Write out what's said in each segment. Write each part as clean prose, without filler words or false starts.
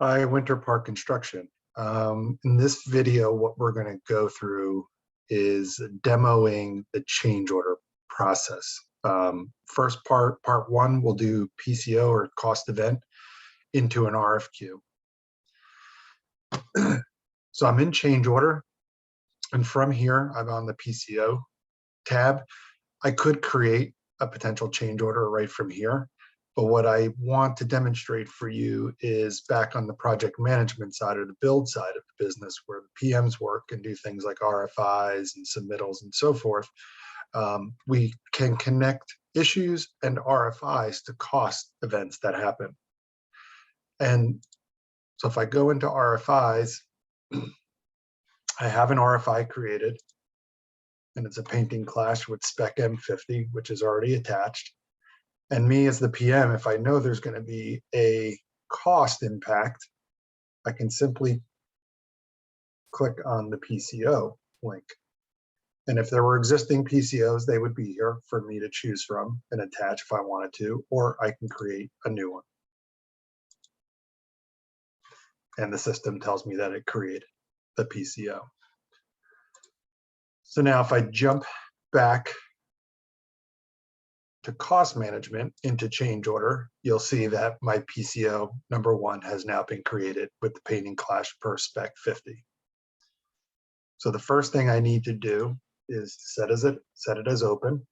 Hi, Winter Park Construction. In this video, what we're going to go through is demoing the change order process. First part one, we'll do PCO or cost event into an RFQ. So I'm in change order, and from here, I'm on the PCO tab. I could create a potential change order right from here. But what I want to demonstrate for you is back on the project management side or the build side of the business where the PMs work and do things like RFIs and submittals and so forth. We can connect issues and RFIs to cost events that happen. And so if I go into RFIs, I have an RFI created, and it's a painting clash with spec M50, which is already attached. And me as the PM, if I know there's going to be a cost impact, I can simply click on the PCO link. And if there were existing PCOs, they would be here for me to choose from and attach if I wanted to, or I can create a new one. And the system tells me that it created the PCO. So now if I jump back to cost management into change order, you'll see that my PCO number 1 has now been created with the painting clash per spec 50. So the first thing I need to do is set it as open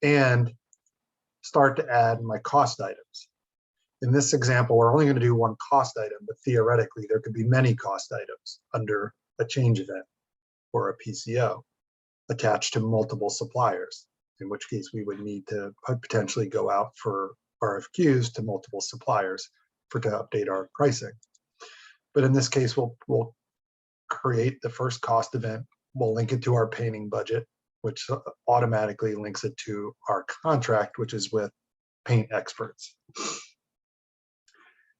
and start to add my cost items. In this example, we're only going to do one cost item, but theoretically there could be many cost items under a change event or a PCO attached to multiple suppliers, in which case we would need to potentially go out for RFQs to multiple suppliers to update our pricing. But in this case, we'll create the first cost event. We'll link it to our painting budget, which automatically links it to our contract, which is with paint experts.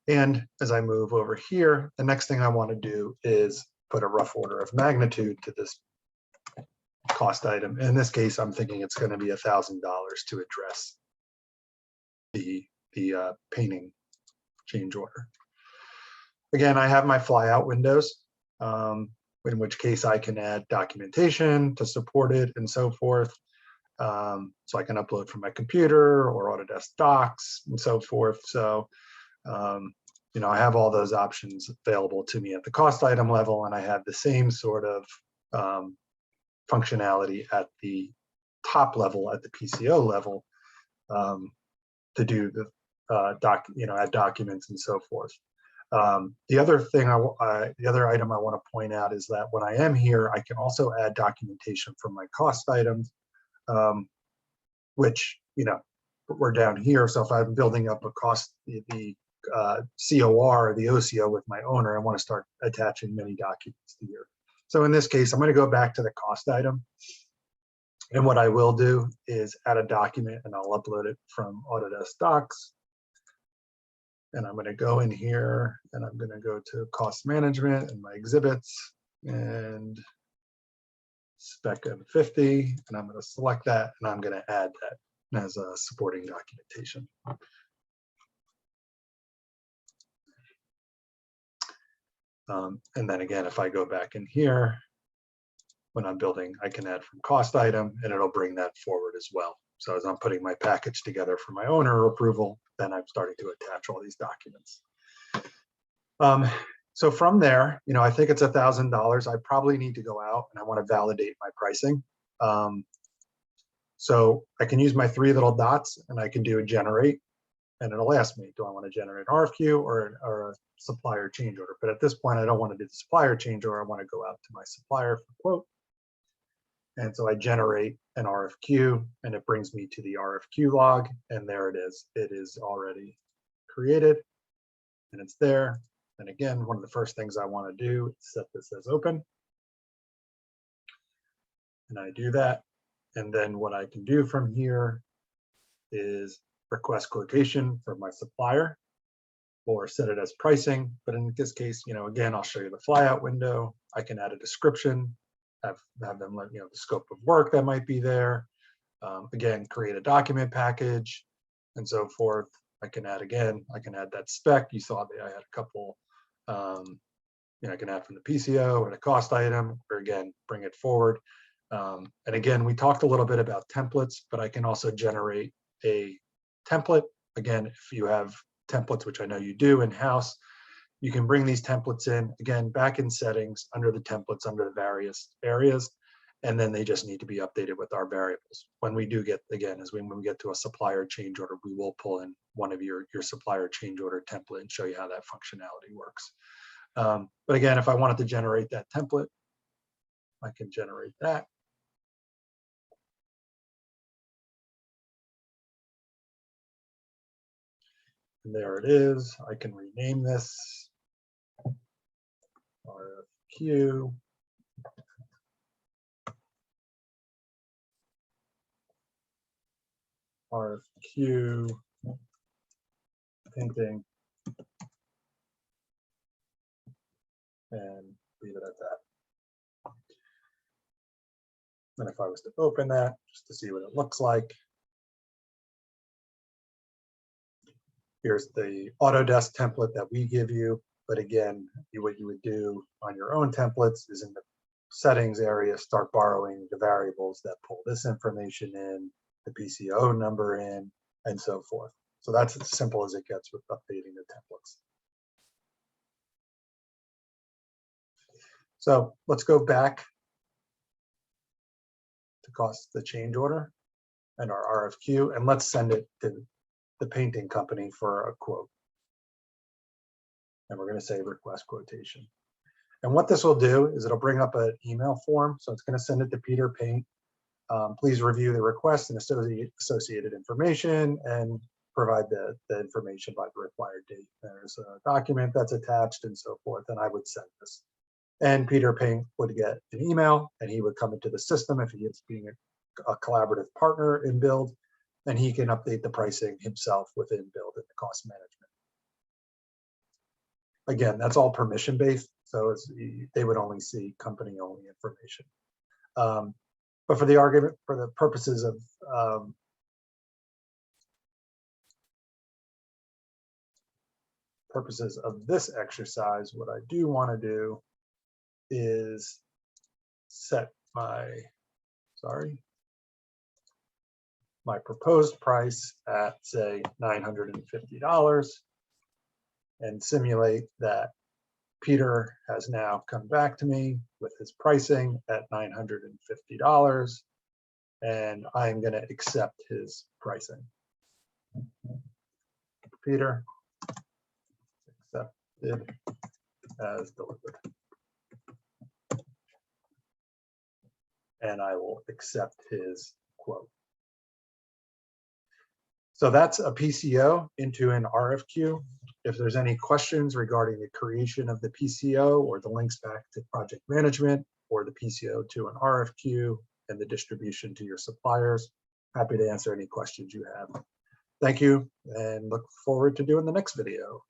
And as I move over here, the next thing I want to do is put a rough order of magnitude to this cost item. In this case, I'm thinking it's going to be $1,000 to address the painting change order. Again, I have my flyout windows, in which case I can add documentation to support it and so forth. So I can upload from my computer or Autodesk Docs and so forth. So, I have all those options available to me at the cost item level, and I have the same sort of functionality at the top level, at the PCO level, to do the add documents and so forth. The other thing, the other item I want to point out is that when I am here, I can also add documentation from my cost items, which we're down here. So if I'm building up a cost, the COR or the OCO with my owner, I want to start attaching many documents to here. So in this case, I'm going to go back to the cost item. And what I will do is add a document, and I'll upload it from Autodesk Docs. And I'm going to go in here, and I'm going to go to cost management and my exhibits and spec M50, and I'm going to select that, and I'm going to add that as a supporting documentation. And then again, if I go back in here, when I'm building, I can add from cost item, and it'll bring that forward as well. So as I'm putting my package together for my owner approval, then I'm starting to attach all these documents. So from there, I think it's $1,000. I probably need to go out and I want to validate my pricing. So I can use my 3 little dots, and I can do a generate, and it'll ask me, do I want to generate an RFQ or a supplier change order? But at this point, I don't want to do the supplier change order. I want to go out to my supplier for quote. And so I generate an RFQ, and it brings me to the RFQ log, and there it is. It is already created, and it's there. And again, one of the first things I want to do is set this as open. And I do that. And then what I can do from here is request quotation from my supplier or set it as pricing. But in this case, again, I'll show you the flyout window. I can add a description, have them let the scope of work that might be there. Again, create a document package and so forth. I can add again, I can add that spec. You saw that I had a couple, I can add from the PCO or the cost item, or again, bring it forward. And again, we talked a little bit about templates, but I can also generate a template. Again, if you have templates, which I know you do in-house, you can bring these templates in, again, back in settings, under the templates, under the various areas, and then they just need to be updated with our variables. When we do get, again, when we get to a supplier change order, we will pull in one of your supplier change order template and show you how that functionality works. But again, if I wanted to generate that template, I can generate that. And there it is. I can rename this RFQ. RFQ painting, and leave it at that. And if I was to open that, just to see what it looks like, here's the Autodesk template that we give you. But again, what you would do on your own templates is in the settings area, start borrowing the variables that pull this information in, the PCO number in, and so forth. So that's as simple as it gets with updating the templates. So let's go back to cost the change order and our RFQ, and let's send it to the painting company for a quote. And we're going to say request quotation. And what this will do is it'll bring up an email form. So it's going to send it to Peter Paint. Please review the request and associated information and provide the information by the required date. There's a document that's attached and so forth, and I would send this. And Peter Paint would get an email, and he would come into the system if he is being a collaborative partner in Build, and he can update the pricing himself within Build and the cost management. Again, that's all permission based, so they would only see company only information. But for the argument, for the purposes of this exercise, what I do want to do is set my proposed price at, say, $950 and simulate that Peter has now come back to me with his pricing at $950, and I'm going to accept his pricing. Peter, accepted as delivered. And I will accept his quote. So that's a PCO into an RFQ. If there's any questions regarding the creation of the PCO or the links back to project management or the PCO to an RFQ and the distribution to your suppliers, happy to answer any questions you have. Thank you, and look forward to doing the next video.